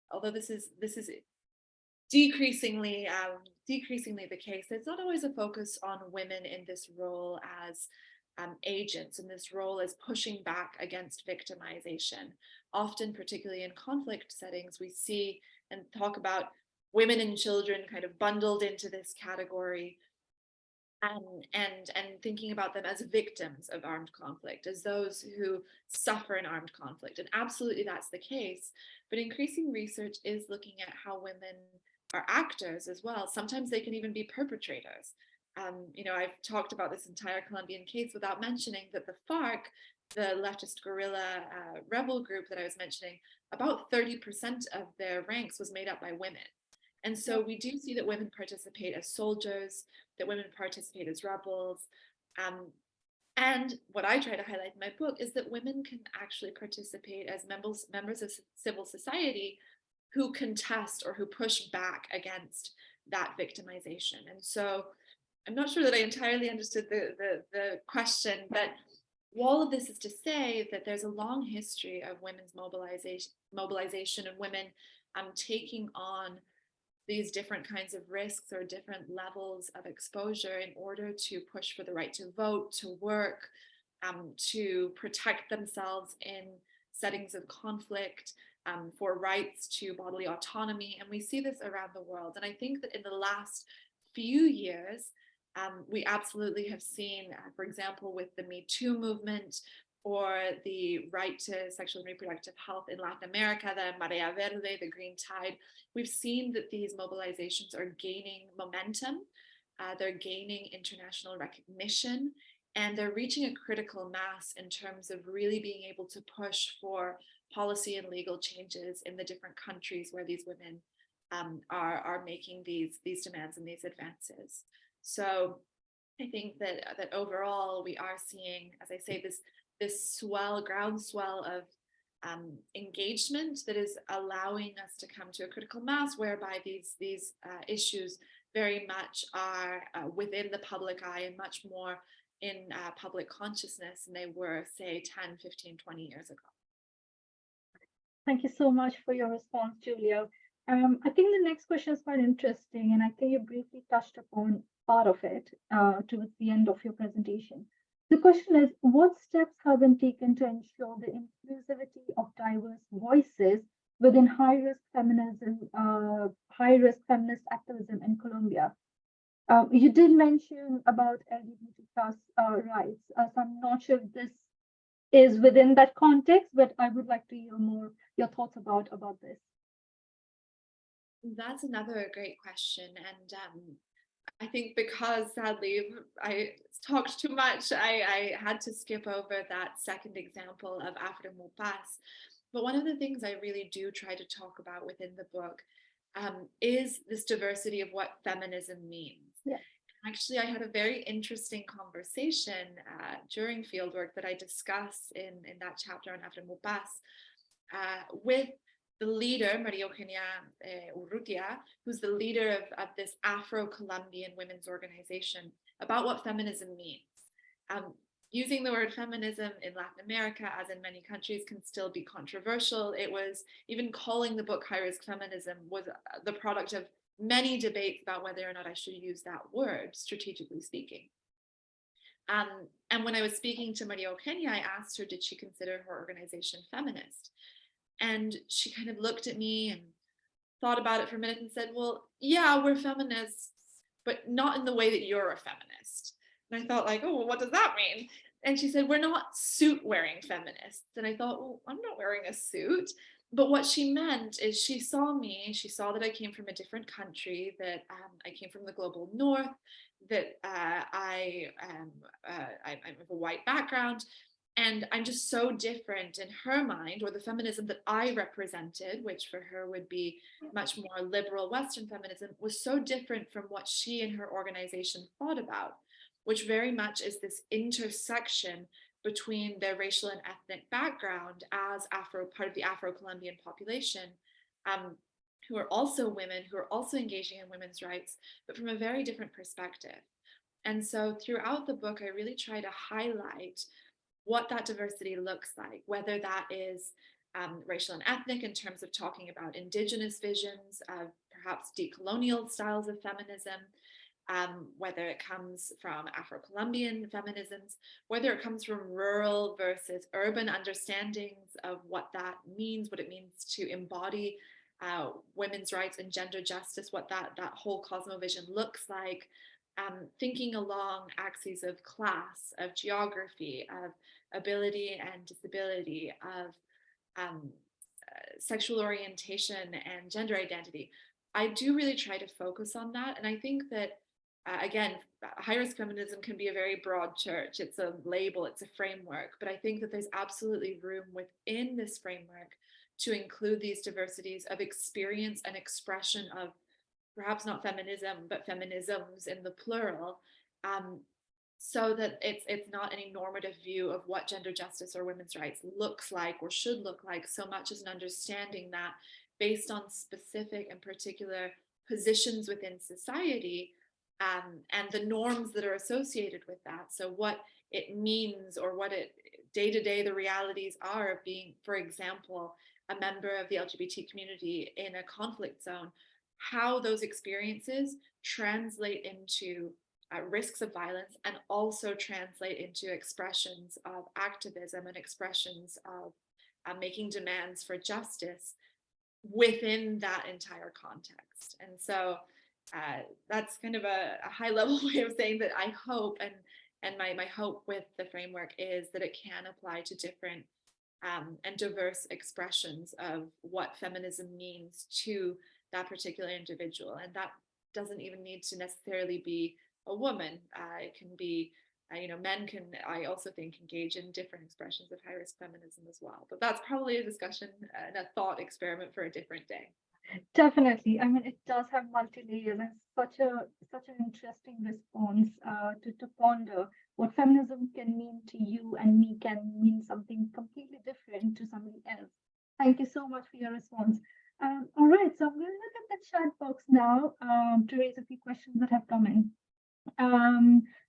Speaker 2: although this is decreasingly the case. There's not always a focus on women in this role as agents, and this role as pushing back against victimization. Often, particularly in conflict settings, we see and talk about women and children kind of bundled into this category, and thinking about them as victims of armed conflict, as those who suffer in armed conflict. And absolutely that's the case. But increasing research is looking at how women are actors as well. Sometimes they can even be perpetrators. I've talked about this entire Colombian case without mentioning that the FARC, the leftist guerrilla rebel group that I was mentioning, about 30% of their ranks was made up by women. And so we do see that women participate as soldiers, that women participate as rebels. And what I try to highlight in my book is that women can actually participate as members of civil society who contest or who push back against that victimization. And so I'm not sure that I entirely understood the question, but all of this is to say that there's a long history of women's mobilization and women taking on these different kinds of risks or different levels of exposure in order to push for the right to vote, to work, to protect themselves in settings of conflict, for rights to bodily autonomy. And we see this around the world. And I think that in the last few years, we absolutely have seen, for example, with the Me Too movement or the right to sexual and reproductive health in Latin America, the Marea Verde, the Green Tide, we've seen that these mobilizations are gaining momentum, they're gaining international recognition, and they're reaching a critical mass in terms of really being able to push for policy and legal changes in the different countries where these women are making these demands and these advances. So I think that overall we are seeing, as I say, this groundswell of engagement that is allowing us to come to a critical mass whereby these issues very much are within the public eye and much more in public consciousness than they were, say, 10, 15, 20 years ago.
Speaker 1: Thank you so much for your response, Julia. I think the next question is quite interesting, and I think you briefly touched upon part of it towards the end of your presentation. The question is, what steps have been taken to ensure the inclusivity of diverse voices within high-risk high-risk feminist activism in Colombia. You did mention about LGBT plus rights, so I'm not sure if this is within that context, but I would like to hear more your thoughts about this.
Speaker 2: That's another great question. And I think because sadly I talked too much, I had to skip over that second example of mobilis. But one of the things I really do try to talk about within the book is this diversity of what feminism means.
Speaker 1: Yeah.
Speaker 2: Actually, I had a very interesting conversation during fieldwork that I discuss in that chapter on mobilis with the leader, Maria Eugenia Urrutia, who's the leader of this Afro-Colombian women's organization, about what feminism means. Using the word feminism in Latin America, as in many countries, can still be controversial. It was, even calling the book high-risk feminism was the product of many debates about whether or not I should use that word, strategically speaking. And when I was speaking to Maria Eugenia, I asked her, did she consider her organization feminist? And she kind of looked at me and thought about it for a minute and said, well, yeah, we're feminists, but not in the way that you're a feminist. And I thought, like, oh, well, what does that mean? And she said, we're not suit wearing feminists. And I thought, well, I'm not wearing a suit. But what she meant is she saw me, she saw that I came from a different country, that I came from the global north, that I'm of a white background. And I'm just so different in her mind, or the feminism that I represented, which for her would be much more liberal Western feminism, was so different from what she and her organization thought about, which very much is this intersection between their racial and ethnic background as part of the Afro-Colombian population, who are also women, who are also engaging in women's rights, but from a very different perspective. And so throughout the book, I really try to highlight what that diversity looks like, whether that is racial and ethnic in terms of talking about indigenous visions of perhaps decolonial styles of feminism, whether it comes from Afro-Colombian feminisms, whether it comes from rural versus urban understandings of what that means, what it means to embody women's rights and gender justice, what that whole cosmovision looks like, thinking along axes of class, of geography, of ability and disability, of sexual orientation and gender identity. I do really try to focus on that. And I think that, again, high-risk feminism can be a very broad church. It's a label, it's a framework, but I think that there's absolutely room within this framework to include these diversities of experience and expression of perhaps not feminism, but feminisms in the plural, so that it's not any normative view of what gender justice or women's rights looks like or should look like, so much as an understanding that based on specific and particular positions within society, and the norms that are associated with that. So what it means, or what it day-to-day the realities are of being, for example, a member of the LGBT community in a conflict zone, how those experiences translate into risks of violence, and also translate into expressions of activism and expressions of making demands for justice within that entire context. And so that's kind of a high level way of saying that I hope, and my hope with the framework is that it can apply to different and diverse expressions of what feminism means to that particular individual. And that doesn't even need to necessarily be a woman. It can be, men can, I also think, engage in different expressions of high-risk feminism as well. But that's probably a discussion and a thought experiment for a different day.
Speaker 1: Definitely. I mean, it does have multi-layers, and such an interesting response to ponder what feminism can mean to you and me can mean something completely different to somebody else. Thank you so much for your response. All right, so I'm going to look at the chat box now to raise a few questions that have come in.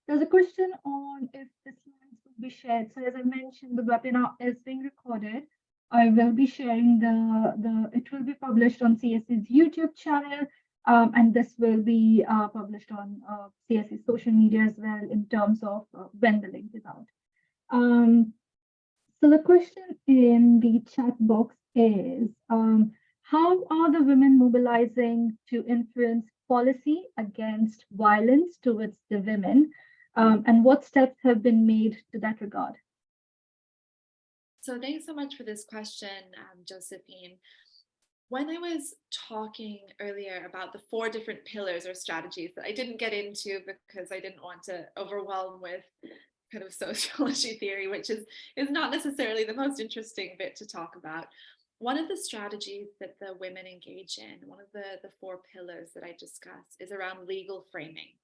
Speaker 1: There's a question on if the slides will be shared. So as I mentioned, the webinar is being recorded. I will be sharing it will be published on CSE's YouTube channel, and this will be published on CSE's social media as well, in terms of when the link is out. So the question in the chat box is, How are the women mobilizing to influence policy against violence towards the women? And what steps have been made to that regard?
Speaker 2: So thanks so much for this question, Josephine. When I was talking earlier about the 4 different pillars or strategies that I didn't get into because I didn't want to overwhelm with kind of sociology theory, which is not necessarily the most interesting bit to talk about. One of the strategies that the women engage in, one of the 4 pillars that I discuss, is around legal framing.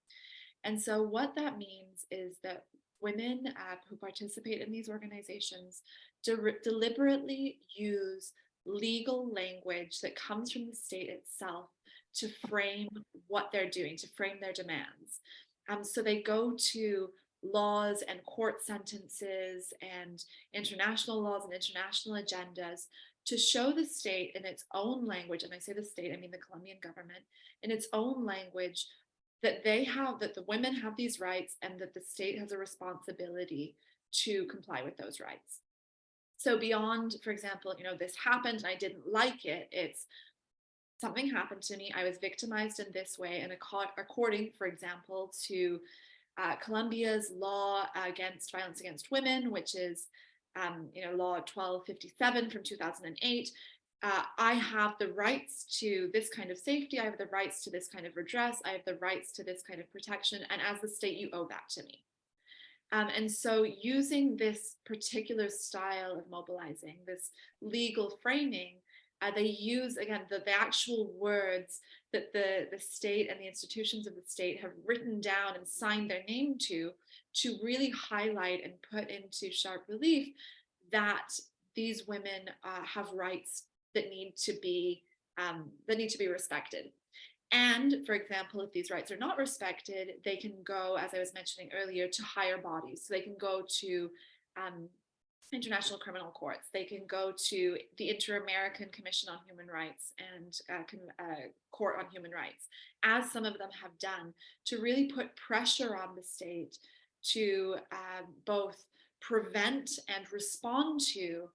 Speaker 2: And so what that means is that women who participate in these organizations deliberately use legal language that comes from the state itself to frame what they're doing, to frame their demands. So they go to laws and court sentences and international laws and international agendas to show the state in its own language, and I say the state, I mean the Colombian government, in its own language, that the women have these rights and that the state has a responsibility to comply with those rights. So beyond, for example, this happened and I didn't like it, it's something happened to me, I was victimized in this way, and according, for example, to Colombia's law against violence against women, which is law 1257 from 2008, I have the rights to this kind of safety, I have the rights to this kind of redress, I have the rights to this kind of protection, and as the state, you owe that to me. And so using this particular style of mobilizing, this legal framing, they use, again, the actual words that the state and the institutions of the state have written down and signed their name to really highlight and put into sharp relief that these women have rights that need to be respected. And for example, if these rights are not respected, they can go, as I was mentioning earlier, to higher bodies. So they can go to international criminal courts. They can go to the Inter-American Commission on Human Rights and Court on Human Rights, as some of them have done, to really put pressure on the state to both prevent and respond to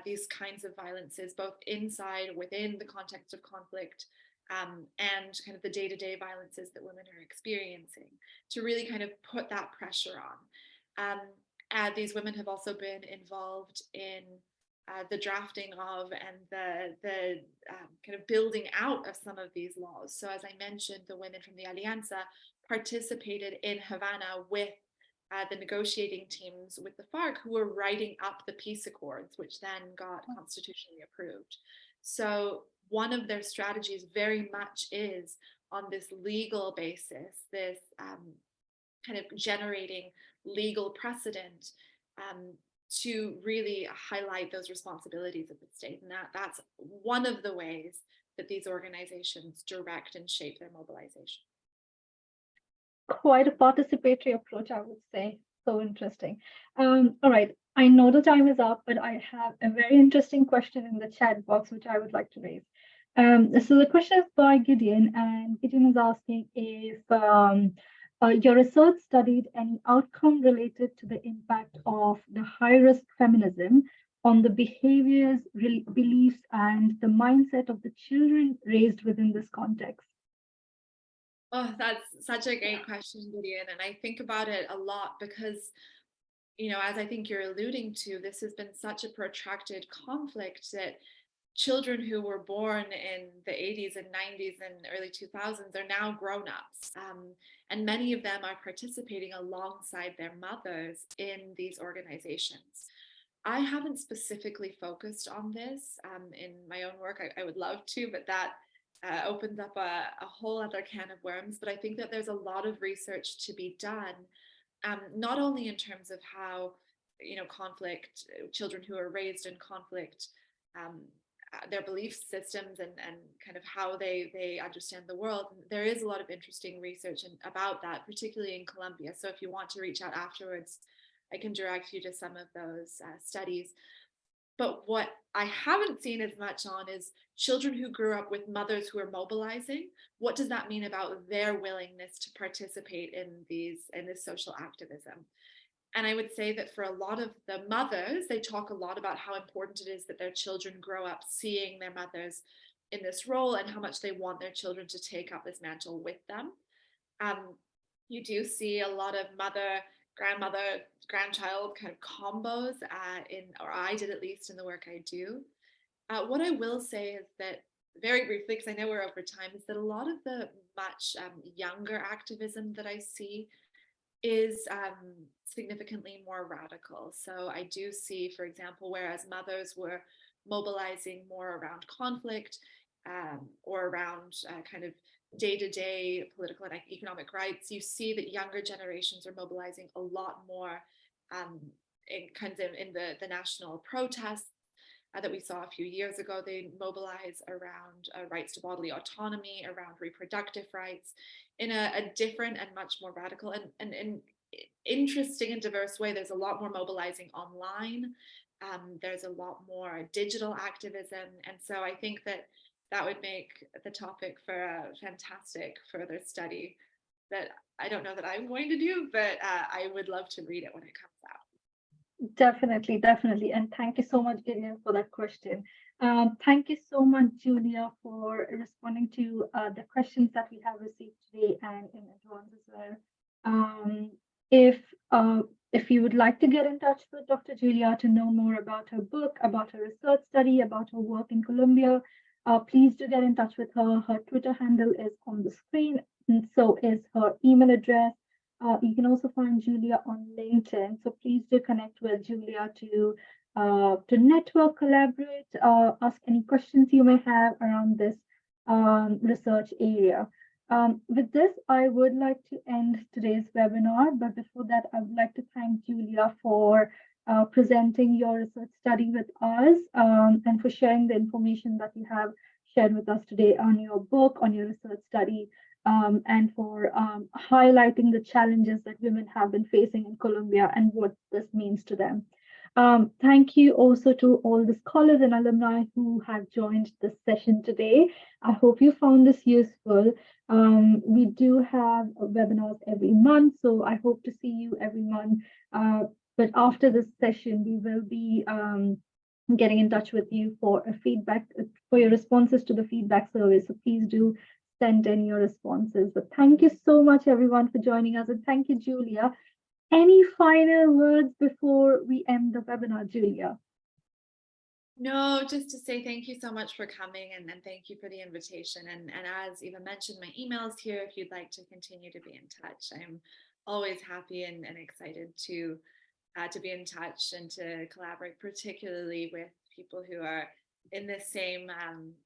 Speaker 2: these kinds of violences, both inside, within the context of conflict, and kind of the day-to-day violences that women are experiencing, to really kind of put that pressure on. These women have also been involved in the drafting of and the kind of building out of some of these laws. So as I mentioned, the women from the Alianza participated in Havana with the negotiating teams with the FARC, who were writing up the peace accords, which then got constitutionally approved. So one of their strategies very much is on this legal basis, this kind of generating legal precedent to really highlight those responsibilities of the state. And that's one of the ways that these organizations direct and shape their mobilization.
Speaker 1: Quite a participatory approach, I would say. So interesting. All right. I know the time is up, but I have a very interesting question in the chat box, which I would like to raise. So the question is by Gideon, and Gideon is asking if your research studied any outcome related to the impact of the high-risk feminism on the behaviors, beliefs, and the mindset of the children raised within this context.
Speaker 2: Oh, that's such a great question, Gideon. And I think about it a lot because, as I think you're alluding to, this has been such a protracted conflict that children who were born in the 80s and 90s and early 2000s are now grown-ups. And many of them are participating alongside their mothers in these organizations. I haven't specifically focused on this in my own work. I would love to, but that opens up a whole other can of worms. But I think that there's a lot of research to be done, not only in terms of how, conflict, children who are raised in conflict, their belief systems and kind of how they understand the world. There is a lot of interesting research about that, particularly in Colombia. So if you want to reach out afterwards, I can direct you to some of those studies. But what I haven't seen as much on is children who grew up with mothers who are mobilizing. What does that mean about their willingness to participate in this social activism? And I would say that for a lot of the mothers, they talk a lot about how important it is that their children grow up seeing their mothers in this role and how much they want their children to take up this mantle with them. You do see a lot of mother, grandmother, grandchild kind of combos or I did at least in the work I do. What I will say is that, very briefly, because I know we're over time, is that a lot of the much younger activism that I see is significantly more radical. So I do see, for example, whereas mothers were mobilizing more around conflict or around kind of day-to-day political and economic rights, you see that younger generations are mobilizing a lot more in the national protests that we saw a few years ago. They mobilize around rights to bodily autonomy, around reproductive rights, in a different and much more radical and interesting and diverse way. There's a lot more mobilizing online. There's a lot more digital activism. And so I think that would make the topic for a fantastic further study that I don't know that I'm going to do, but I would love to read it when it comes out.
Speaker 1: Definitely, definitely. And thank you so much, Gillian, for that question. Thank you so much, Julia, for responding to the questions that we have received today and in advance as well. If you would like to get in touch with Dr. Julia to know more about her book, about her research study, about her work in Colombia, please do get in touch with her. Her Twitter handle is on the screen, and so is her email address. You can also find Julia on LinkedIn. So please do connect with Julia to network, collaborate, ask any questions you may have around this research area. With this, I would like to end today's webinar. But before that, I would like to thank Julia for presenting your research study with us and for sharing the information that you have shared with us today on your book, on your research study. And for highlighting the challenges that women have been facing in Colombia and what this means to them. Thank you also to all the scholars and alumni who have joined this session today. I hope you found this useful. We do have webinars every month, so I hope to see you every month. But after this session, we will be getting in touch with you for a feedback, for your responses to the feedback survey. So please do send in your responses. But thank you so much, everyone, for joining us. And thank you, Julia. Any final words before we end the webinar, Julia?
Speaker 2: No, just to say thank you so much for coming and thank you for the invitation. And as Eva mentioned, my email's here if you'd like to continue to be in touch. I'm always happy and excited to be in touch and to collaborate, particularly with people who are in this same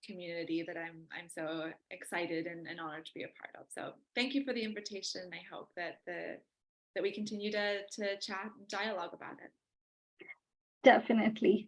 Speaker 2: community that I'm so excited and honored to be a part of. So thank you for the invitation. I hope that we continue to chat and dialogue about it.
Speaker 1: Definitely.